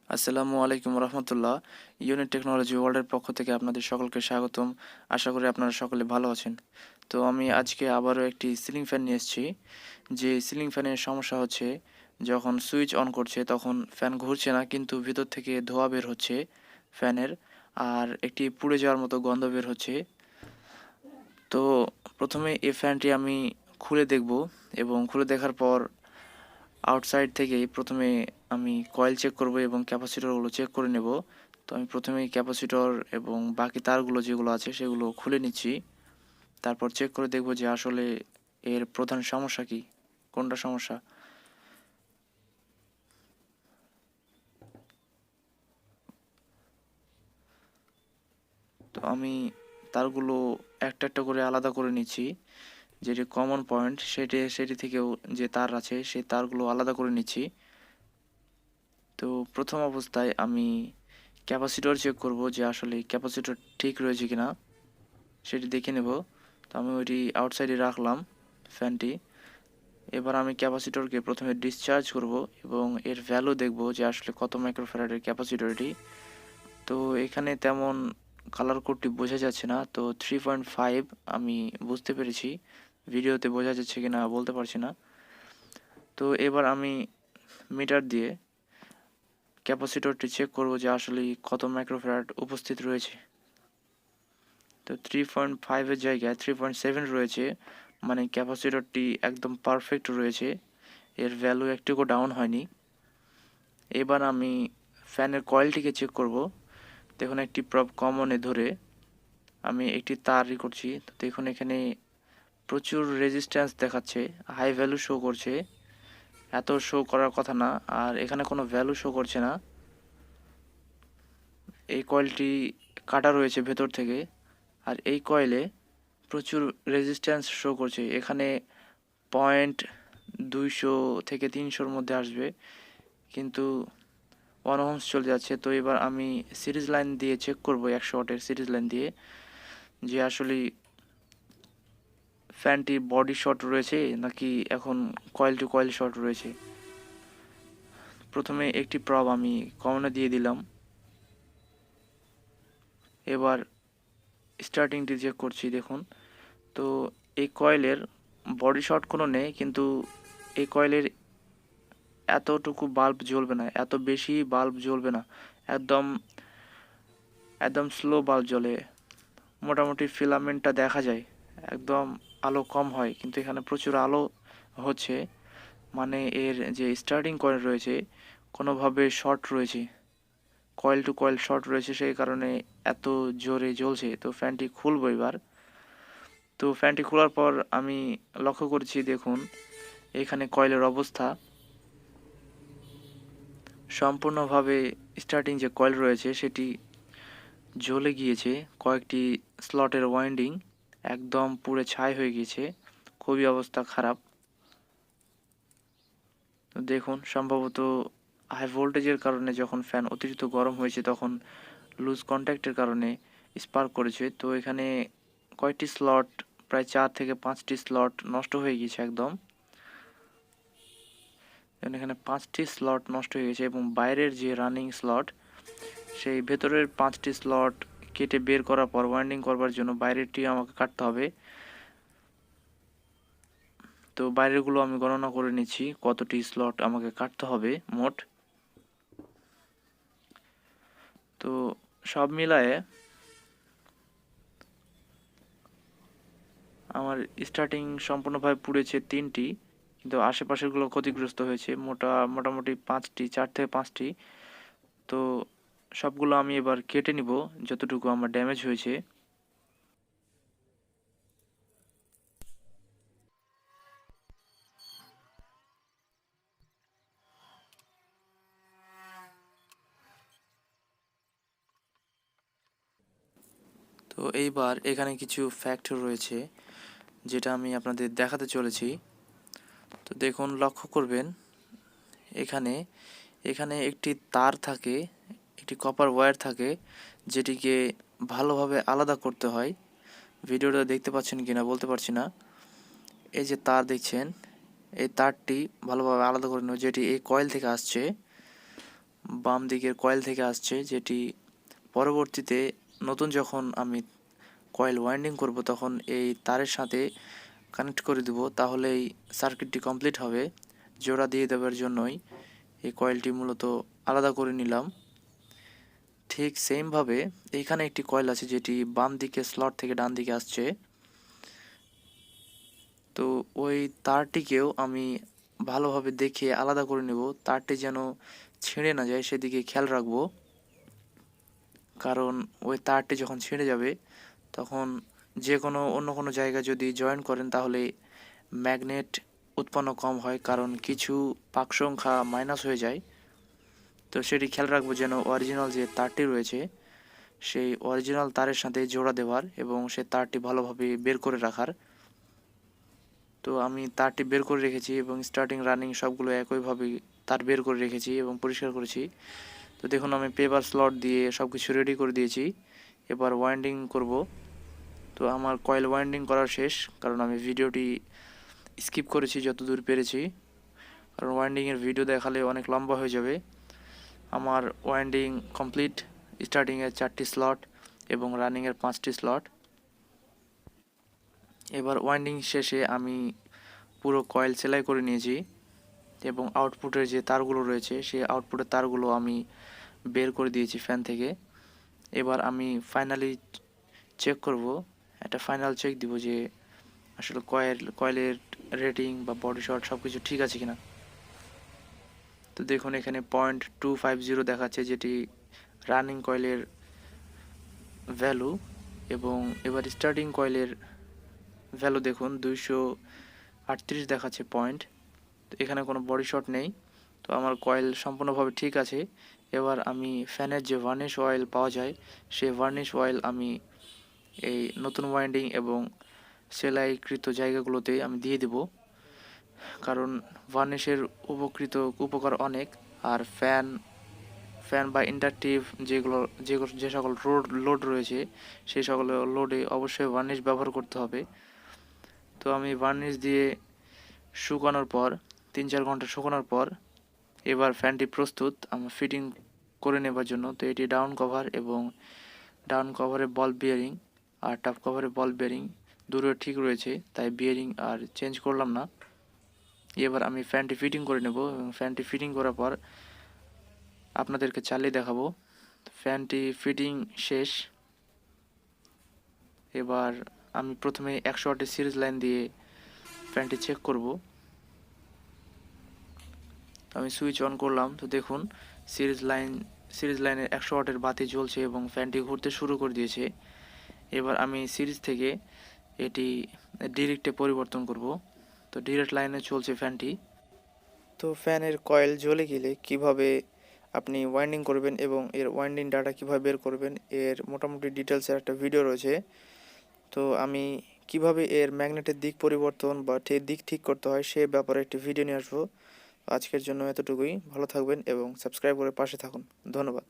আসসালামু আলাইকুম রহমতুল্লাহ। Unit technology ওয়ার্ল্ডের পক্ষ থেকে আপনাদের সকলকে স্বাগতম। আশা করি আপনারা সকলে ভালো আছেন। তো আমি আজকে আবারও একটি সিলিং ফ্যান নিয়ে এসেছি। যে সিলিং ফ্যানের সমস্যা হচ্ছে, যখন সুইচ অন করছে তখন ফ্যান ঘুরছে না, কিন্তু ভিতর থেকে ধোঁয়া বের হচ্ছে ফ্যানের, আর একটি পুড়ে যাওয়ার মতো গন্ধ বের হচ্ছে। তো প্রথমে এই ফ্যানটি আমি খুলে দেখব, এবং খুলে দেখার পর আউটসাইড থেকেই প্রথমে আমি কয়েল চেক করব এবং ক্যাপাসিটরগুলো চেক করে নেব। তো আমি প্রথমেই ক্যাপাসিটর এবং বাকি তারগুলো যেগুলো আছে সেগুলো খুলে নিচ্ছি। তারপর চেক করে দেখব যে আসলে এর প্রধান সমস্যা কি, কোনটা সমস্যা। তো আমি তারগুলো একটা একটা করে আলাদা করে নিচ্ছি। যেটি কমন পয়েন্ট সেটি থেকেও যে তার আছে সেই তারগুলো আলাদা করে নিচ্ছি। তো প্রথম অবস্থায় আমি ক্যাপাসিটর চেক করব যে আসলে ক্যাপাসিটর ঠিক রয়েছে কিনা, সেটি দেখে নেব। তো আমি ওইটি আউটসাইডে রাখলাম ফ্যানটি। এবার আমি ক্যাপাসিটরকে প্রথমে ডিসচার্জ করব এবং এর ভ্যালু দেখব যে আসলে কত মাইক্রোফ্যারাডের ক্যাপাসিটর এটি। তো এখানে তেমন কালার কোডটি বোঝা যাচ্ছে না, তো 3.5 আমি বুঝতে পেরেছি। ভিডিওতে বোঝা যাচ্ছে কিনা বলতে পারছি না। তো এবার আমি মিটার দিয়ে ক্যাপাসিটরটি চেক করব যে আসলে কত মাইক্রোফ্যারাড উপস্থিত রয়েছে। তো 3.5-এর জায়গায় 3.7 রয়েছে, মানে ক্যাপাসিটরটি একদম পারফেক্ট রয়েছে, এর ভ্যালু একটুকু ডাউন হয়নি। এবার আমি ফ্যানের কয়েলটিকে চেক করব। দেখুন, একটি প্রব কমনে ধরে আমি একটি তার করছি। তো দেখুন, এখানে প্রচুর রেজিস্ট্যান্স দেখাচ্ছে, হাই ভ্যালু শো করছে। এত শো করার কথা না, আর এখানে কোনো ভ্যালু শো করছে না। এই কয়েলটি কাটা রয়েছে ভেতর থেকে, আর এই কয়েলে প্রচুর রেজিস্ট্যান্স শো করছে। এখানে 200 থেকে 300-র মধ্যে আসবে, কিন্তু 1 ওহমস চলে যাচ্ছে। তো এবার আমি সিরিজ লাইন দিয়ে চেক করব, 100 ওয়াটের সিরিজ লাইন দিয়ে, যে আসলে ফ্যানটি বডি শর্ট রয়েছে নাকি এখন কয়েল টু কয়েল শর্ট রয়েছে। প্রথমে একটি প্রব আমি কমনে দিয়ে দিলাম। এবার স্টার্টিংটি চেক করছি। দেখুন, তো এই কয়েলের বডি শর্ট কোনো নেই, কিন্তু এই কয়েলের এতটুকু বাল্ব জ্বলবে না, এত বেশি বাল্ব জ্বলবে না, একদম একদম স্লো বাল্ব জ্বলে। মোটামুটি ফিলামেন্টটা দেখা যায়, একদম আলো কম হয়, কিন্তু এখানে প্রচুর আলো হচ্ছে। মানে এর যে স্টার্টিং কয়েল রয়েছে কোনোভাবে শর্ট রয়েছে, কয়েল টু কয়েল শর্ট রয়েছে, সেই কারণে এত জোরে জ্বলছে। তো ফ্যানটি খুলবো এবার। তো ফ্যানটি খোলার পর আমি লক্ষ্য করছি, দেখুন এখানে কয়েলের অবস্থা সম্পূর্ণভাবে, স্টার্টিং যে কয়েল রয়েছে সেটি জ্বলে গিয়েছে। কয়েকটি স্লটের ওয়াইন্ডিং একদম পুড়ে ছাই হয়ে গিয়েছে, খুবই অবস্থা খারাপ। দেখুন, সম্ভবত হাই ভোল্টেজের কারণে যখন ফ্যান অতিরিক্ত গরম হয়েছে তখন লুজ কন্ট্যাক্টের কারণে স্পার্ক করেছে। তো এখানে কয়েকটি স্লট, প্রায় 4 থেকে 5টি স্লট নষ্ট হয়ে গিয়েছে একদম। এখানে 5টি স্লট নষ্ট হয়ে গেছে, এবং বাইরের যে রানিং স্লট, সেই ভেতরের 5টি স্লট কেটে বের করার পর ওয়াইন্ডিং করবার জন্য বাইরেরটি আমাকে কাটতে হবে। তো বাইরেরগুলো আমি গণনা করে নিচ্ছি কতটি স্লট আমাকে কাটতে হবে মোট। তো সব মিলায়ে আমার স্টার্টিং সম্পূর্ণভাবে পুড়েছে 3টি, কিন্তু আশেপাশেরগুলো ক্ষতিগ্রস্ত হয়েছে মোটামুটি 5টি, 4 থেকে 5টি। তো সবগুলো আমি এবার কেটে নিব যতটুকু আমার ড্যামেজ হয়েছে। তো এইবার এখানে কিছু ফ্যাক্ট রয়েছে যেটা আমি আপনাদের দেখাতে চলেছি। তো দেখুন, লক্ষ্য করবেন এখানে এখানে একটি তার থাকে, একটি কপার ওয়্যার থাকে, যেটিকে ভালোভাবে আলাদা করতে হয়। ভিডিওটা দেখতে পাচ্ছেন কিনা বলতে পারছি না। এই যে তার দেখছেন, এই তারটি ভালোভাবে আলাদা করে নেব, যেটি এই কয়েল থেকে আসছে। বাম দিকের কয়েল থেকে আসছে, যেটি পরবর্তীতে নতুন যখন আমি কয়েল ওয়াইন্ডিং করব তখন এই তারের সাথে কানেক্ট করে দেব, তাহলেই সার্কিটটি কমপ্লিট হবে। জোড়া দিয়ে দেওয়ার জন্যই এই কয়েলটি মূলত আলাদা করে নিলাম। ঠিক সেমভাবে এইখানে একটি কয়েল আছে যেটি বাম দিকে স্লট থেকে ডান দিকে আসছে, তো ওই তারটিকেও আমি ভালোভাবে দেখে আলাদা করে নেব। তারটি যেন ছিঁড়ে না যায় সেদিকে খেয়াল রাখবো, কারণ ওই তারটি যখন ছিঁড়ে যাবে তখন যে কোনো অন্য কোনো জায়গায় যদি জয়েন করেন তাহলে ম্যাগনেট উৎপন্ন কম হয়, কারণ কিছু পাক সংখ্যা মাইনাস হয়ে যায়। তো সেটি খেয়াল রাখবো যেন অরিজিনাল যে তারটি রয়েছে সেই অরিজিনাল তারের সাথে জোড়া দেওয়ার এবং সে তারটি ভালোভাবে বের করে রাখার। তো আমি তারটি বের করে রেখেছি এবং স্টার্টিং রানিং সবগুলো একইভাবে তার বের করে রেখেছি এবং পরিষ্কার করেছি। তো দেখুন আমি পেপার স্লট দিয়ে সব কিছু রেডি করে দিয়েছি, এবার ওয়াইন্ডিং করব। তো আমার কয়েল ওয়াইন্ডিং করার শেষ, কারণ আমি ভিডিওটি স্কিপ করেছি যতদূর পেরেছি, কারণ ওয়াইন্ডিংয়ের ভিডিও দেখালে অনেক লম্বা হয়ে যাবে। আমার ওয়াইন্ডিং কমপ্লিট, স্টার্টিংয়ের 4টি স্লট এবং রানিংয়ের 5টি স্লট। এবার ওয়াইন্ডিং শেষে আমি পুরো কয়েল সেলাই করে নিয়েছি এবং আউটপুটের যে তারগুলো রয়েছে সেই আউটপুটের তারগুলো আমি বের করে দিয়েছি ফ্যান থেকে। এবার আমি ফাইনালি চেক করব, একটা ফাইনাল চেক দিব যে আসলে কয়েলের রেটিং বা বডি শট সব কিছু ঠিক আছে কিনা। তো দেখুন এখানে 0.250 দেখাচ্ছে, যেটি রানিং কয়েলের ভ্যালু, এবং এবার স্টার্টিং কয়েলের ভ্যালু দেখুন 238 দেখাচ্ছে পয়েন্ট। তো এখানে কোনো বডি শট নেই, তো আমার কয়েল সম্পূর্ণভাবে ঠিক আছে। এবার আমি ফ্যানের যে ভার্নিশ অয়েল পাওয়া যায় সেই ভার্নিশ অয়েল আমি এই নতুন ওয়াইন্ডিং এবং সেলাইকৃত জায়গাগুলোতে আমি দিয়ে দেব, কারণ ভার্নিশের উপকার অনেক। আর ফ্যান বা ইন্ডাকটিভ যে সকল লোড রয়েছে সেই সকল লোডে অবশ্যই ভার্নিশ ব্যবহার করতে হবে। তো আমি ভার্নিশ দিয়ে শুকানোর পর 3-4 ঘন্টা শুকানোর পর এবার ফ্যানটি প্রস্তুত আমার ফিটিং করে নেবার জন্য। তো এটি ডাউন কভার এবং ডাউন কভারে বল বিয়ারিং আর টপ কভারে বল বিয়ারিং দুটো ঠিক রয়েছে, তাই বিয়ারিং আর চেঞ্জ করলাম না। এবার আমি ফ্যানটি ফিটিং করে নেব এবং ফ্যানটি ফিটিং করার পর আপনাদেরকে চালিয়ে দেখাবো। ফ্যানটি ফিটিং শেষ। এবার আমি প্রথমে 100 ওয়াটের সিরিজ লাইন দিয়ে ফ্যানটি চেক করব। আমি সুইচ অন করলাম, তো দেখুন সিরিজ লাইনের 100 ওয়াটের বাতি জ্বলছে এবং ফ্যানটি ঘুরতে শুরু করে দিয়েছে। এবার আমি সিরিজ থেকে এটি ডিরেক্টে পরিবর্তন করব। তো ডিরেক্ট লাইনে চলছে ফ্যানটি। তো ফ্যানের কয়েল জ্বলে গেলে কিভাবে আপনি ওয়াইন্ডিং করবেন এবং এর ওয়াইন্ডিং ডাটা কিভাবে বের করবেন এর মোটামুটি ডিটেলসের একটা ভিডিও রয়েছে। তো আমি কিভাবে এর ম্যাগনেটের দিক পরিবর্তন বা দিক ঠিক করতে হয় সে ব্যাপারে একটি ভিডিও নিয়ে আসবো। আজকের জন্য এতটুকুই। ভালো থাকবেন এবং সাবস্ক্রাইব করে পাশে থাকুন। ধন্যবাদ।